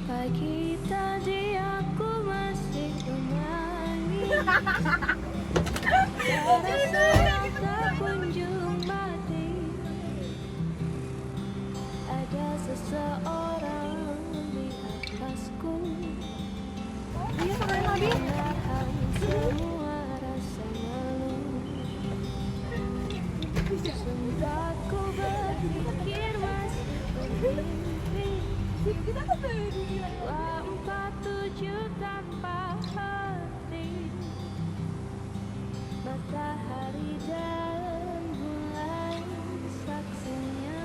Pagi tadi aku masih menangis. Rasa tak kunjung mati. Ada seseorang di atasku. Iya, kemarin lagi. Menahan semua rasa malu. Sudah ku berpikir masih bermimpi. 247 tanpa henti. Matahari dan bulan saksinya.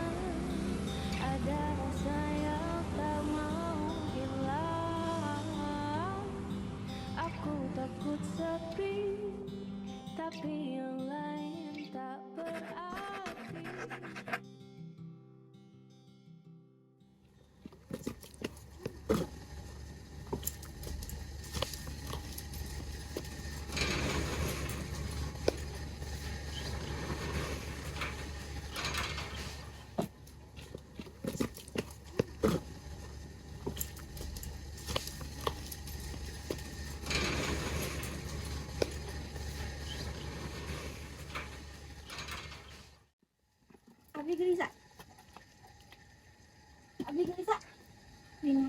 Ada rasa yang tak mau hilang. Aku takut sepi, tapi yang lain tak berarti. Abi gelisah. Abi gelisah. Ini.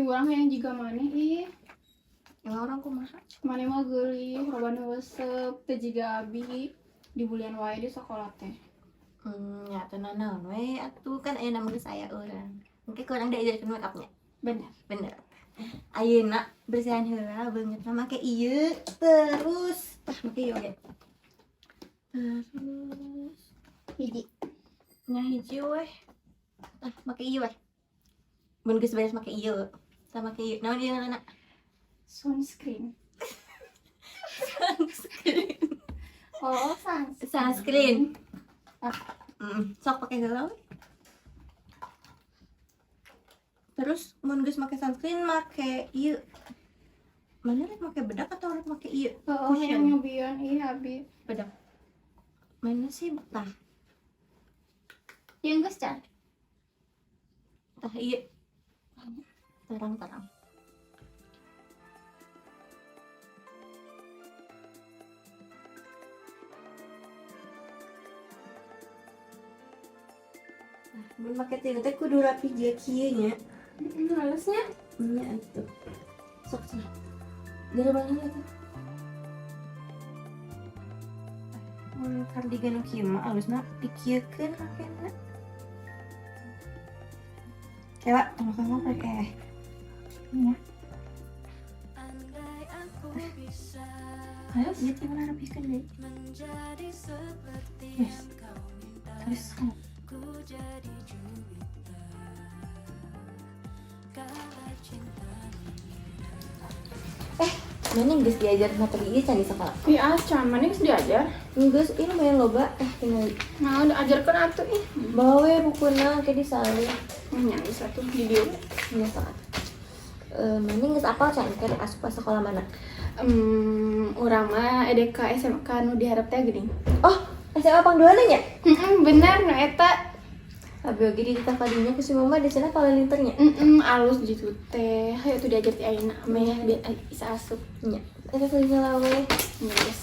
Orang yang juga mana ih Yang orang ku masak. mana mah geulih robana resep teh jiga abi di bulan wae di sekolah teh. Ya tenan we atuh kan aya nama saya orang. Mungkin kurang diajarkeun make upnya. Bener. Ayeuna bersihan heula beungeut mah make ieu terus make ieu ge. Terus hiji. Nya hiji weh. Make ieu weh. Mun geus beres make ieu. Sama make ieu. Naon ieu ngaranna? Sunscreen. Sunscreen. Oh, Sunscreen. Sok pakai heula we. Terus mun geus make sunscreen make ieu. Mana rek make bedak atau rek make ieu? Oh, yang nyobian ih abi. Bedak. Mana sih tah? Yang geus can. Tah ieu. Terang-terang. Mun make tilu teh kudu rapi jeung kieu nya. Halusnya Nya atuh. Sok cenah. Dari mana lagi? Mun kardigan kieu mah alusna dikieukeun rakena. Coba tengok-tengok pakai. Iya. Andai aku bisa Ayo, dia gimana rapihkan deh. menjadi seperti Yes. yang kau minta. Terus Ku jadi juwita kala cinta. mana geus diajar materi ieu can di sekolah. ih acan mana geus diajar. Geus ieu lumayan loba tinggal Nah, udah ajarkeun atuh ih. bawa we bukuna ke disalin. Nya geus atuh di dieu. Nya sok. Mana geus apal can ke asup sekolah mana? Urang mah EDK SMK nu diharap teh geuning. Oh, SMA Pangduana nya? Bener nu eta. Abi oge di kita kadinya ke si mama di sana kalau linternya. Alus gitu teh. Hayu tuh diajar ti ayeuna meh biar bisa asup. Nya. Eta salah we. Yes.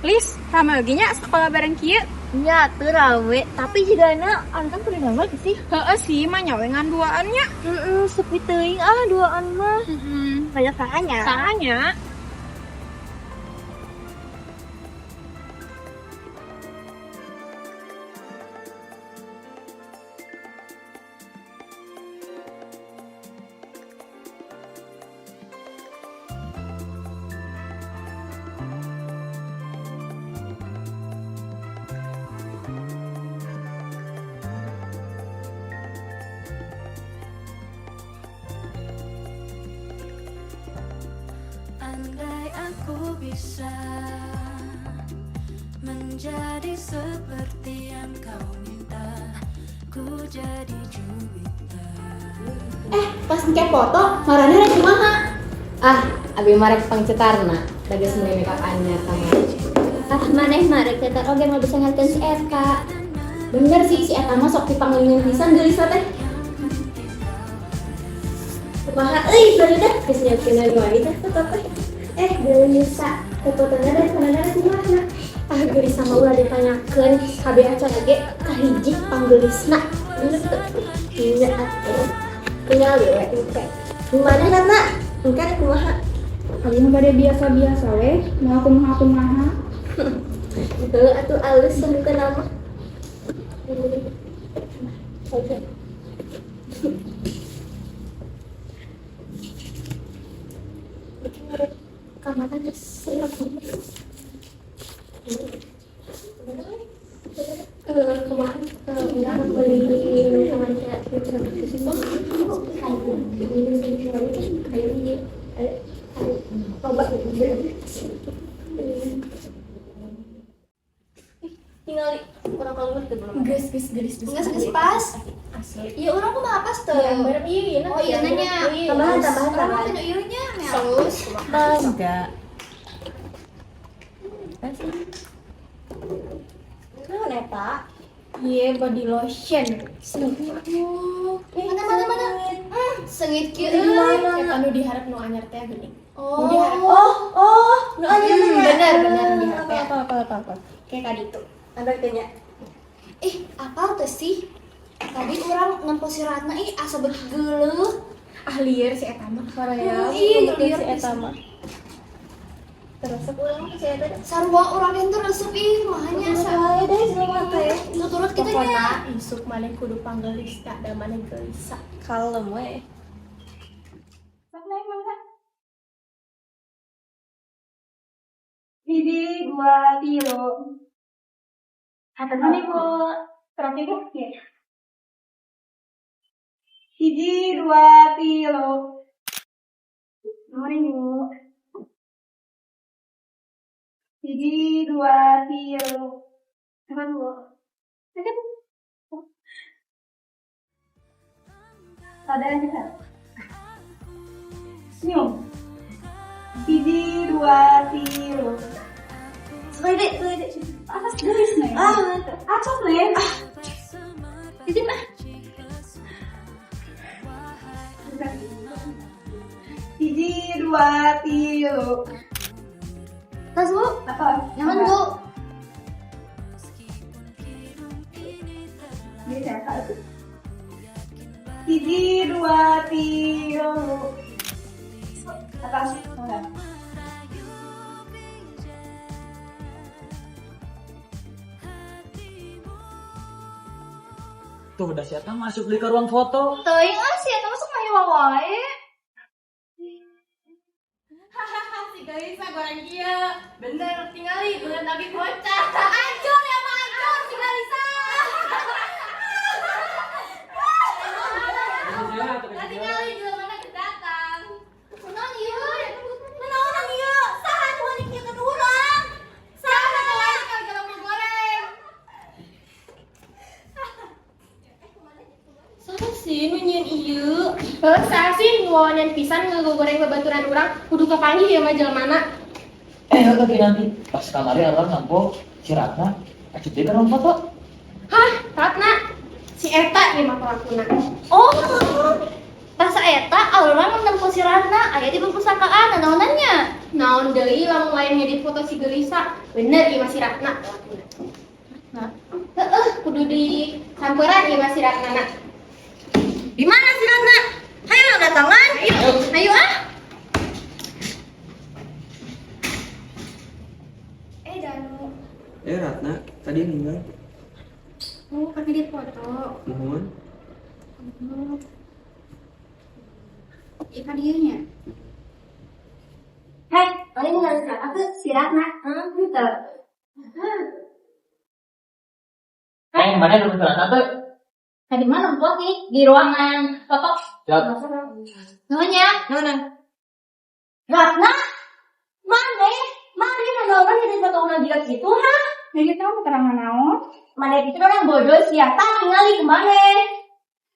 Lis, rame lagi nya sekolah bareng kieu. Nya teu rawe, tapi jigana kan kudu nambah sih. Heeh sih, mah nyawengan duaannya. Sepi teuing duaan mah. Banyak sahanya. Sahanya. Andai aku bisa menjadi seperti yang kau minta, ku jadi Juwita. Pas ngecek foto, marahnya rek kumaha? Abi marek pangcetarna, bagas mulai makeup anyar sama. Maneh marek cetar oge mah bisa ngarkeun si Eta. Bener sih si Eta mah sok dipanggilin pisan geulisa teh. Kumaha euy barudak geus nyiapkeun wae teh tetep teh. Geulisa, fotonya teh sebenarnya kumaha? Geulisa mah ulah ditanyakeun kabeh acara ge kahiji panggelisna. Bener teh. Iya atuh. Kenal ya teh. Gimana Nana? Engke kumaha? Kalian pada biasa-biasa weh, mau kumaha-kumaha. Itu atuh alus bukan nama. Oke. Kamar ada siap. Kemarin udah beli minuman kayak tinggal orang kalau ngerti belum Geus nggak pas iya orang kok apa tuh bareng iya oh iya nanya tambahan iya saus enggak. mana Pak Iya, body lotion. mana sengit kieu Kayak anu diharap nu anyar teh geuning. oh Nu anyar bener diharap. Apa. kayak tadi tuh ada tanya apa tuh sih tadi orang ngempo si Ratna asa beuki geuleuh Lieur si eta mah Korea. iya Si Eta mah. terus pulang ke saya tadi sarua orang yang resep mahanya asa deh jelema teh nuturut kita nya Isuk maneh kudu panggelis da maneh geulisa. Kalem we. Hiji 2 3. Kata mana Ibu? Terakhir ya. Hiji 2 3. Nomor Ibu. Hiji 2 3. Apa Bu? Sakit. Ada aja. Senyum. Hiji 2 3. Sulit. Atas gelis nih. Atas nih. Jadi mah. Hiji 2 3. tas Bu Apa? nyaman Bu Ini saya tahu. Hiji 2 3. Atas. Tuh udah siapa masuk di ke ruang foto. teuing sih eta masuk mah hewa wae Si Geulisa goreng kieu. Bener tingali beungeut abi bocah. Hancur ya mah hancur si Geulisa. Tingali juga mana kedatang. kunaon ieu Naon ieu? Saha nu heuning kieu ke urang? Saha lain kali kalau mau goreng. saha sih nu nyieun ieu Saya sih ngawanan pisan ngegoreng babaturan urang kudu kepanggih ya mah jelmana. Lagi nanti pas kamarnya orang nampo si Ratna acuh dia ke ruang foto. Hah, Ratna. Si eta ieu mah pelakuna. oh pas eta orang menempuh si Ratna aya di perpustakaan naonannya Naon deui lamun lain ngedit foto si Geulisa. Bener ieu mah si Ratna. Kudu di samperan ieu mah si Ratna. Di mana si Ratna? Hayo datangan. Ayo ah. Danu. Ratna, tadi meninggal. Oh, kan ngedit foto. Mohon. Ikan dieunya. hei paling ngalih aku si Ratna gitu Mana lu ke Ratna tuh? tadi mana buat nih di ruangan foto Siap. namanya Naon? Ratna mau jilat gitu, ha? Ya gitu keterangan naon? Mana itu orang bodoh sih, ya? Tak tinggali kemana?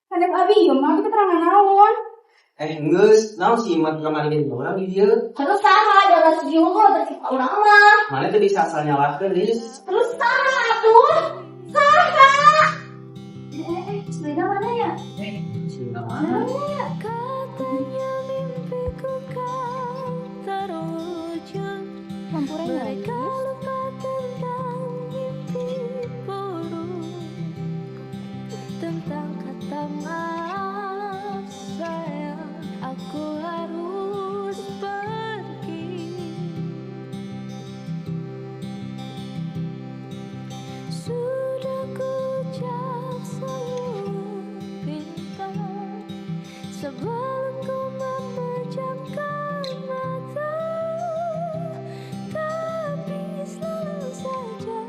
Kadang abi ieu mah keterangan naon? Geus, naon sih mah kamari ge orang di dieu? Terus saha, jangan segitu kok, terus orang mah. Mana teh bisa asal nyalakeun Riz? Terus saha atuh? Saha? Sepeda mana ya? Sehingga mana? Katanya mimpiku kan terwujud. Mereka lupa tentang mimpi buruk, tentang kata maaf sayang. Aku harus pergi. Sudah ku ucap seluruh bintang sebelum ku memejamkan mata, tapi selalu saja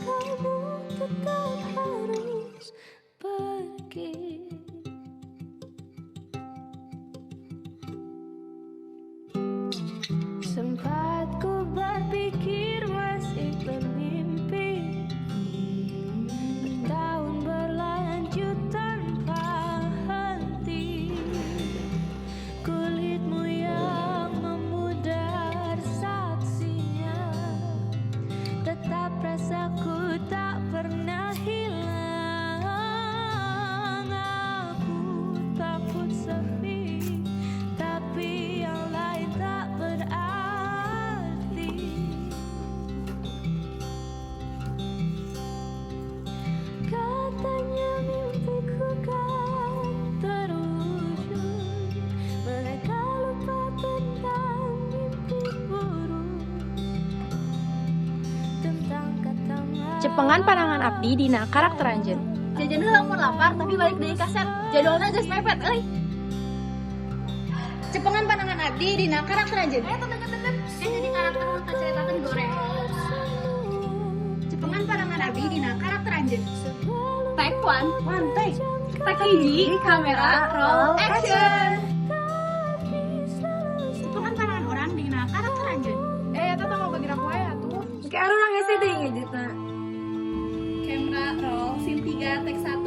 kamu tetap harus pergi. Sempat ku berpikir masih bermimpi, bertahun berlanjut tanpa henti. Kulitmu yang memudar saksinya, tetap rasaku tak pernah hilang. Aku takut sepi, tapi yang lain tak berarti. Katanya mimpiku kan terwujud. Mereka lupa tentang mimpi buruk, tentang kata maaf. Cepengan pandangan abdi dina karakter anjeun. Jajan heula mun lapar, tapi balik dari kaset. Jadwalna geus mepet, euy. Cepengan pandangan abdi dina karakter anjeun. Jadi karakter mun ceritakeun goreng. Cepengan pandangan abdi dina karakter anjeun. Take one, take. Take hiji, kamera, roll, action. Cepengan pandangan orang dina karakter anjeun. Eta teh mau bagi aku aya tuh. Kayak orang nangis teh ngejutna. Kamera roll scene 3 take 1.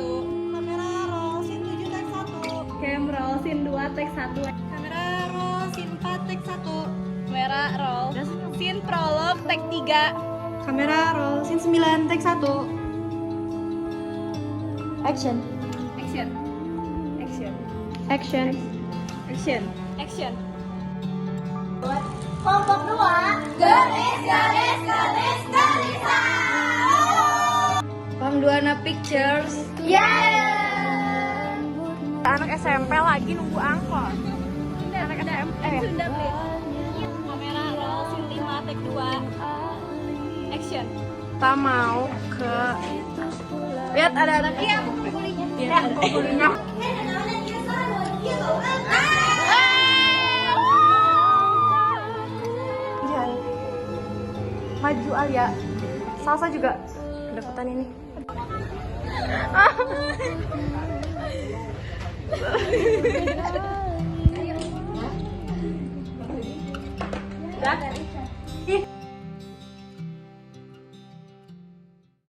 Kamera roll scene 7 take 1. Kamera roll scene 2 take 1. Kamera roll scene 4 take 1. Kamera roll scene prolog take 3. Kamera roll scene 9 take 1. Action. Action. Action. Action. Action. Action. Kelompok 2, garis, garis, garis, garisan. Pam 2 na pictures. Anak SMP lagi nunggu angkot. Anak SMP. Kamera roll scene 5 take 2. Action. Kita mau ke lihat ada anaknya. Lihat ada kulinya. Maju Alia. Salsa juga kedapatan ini.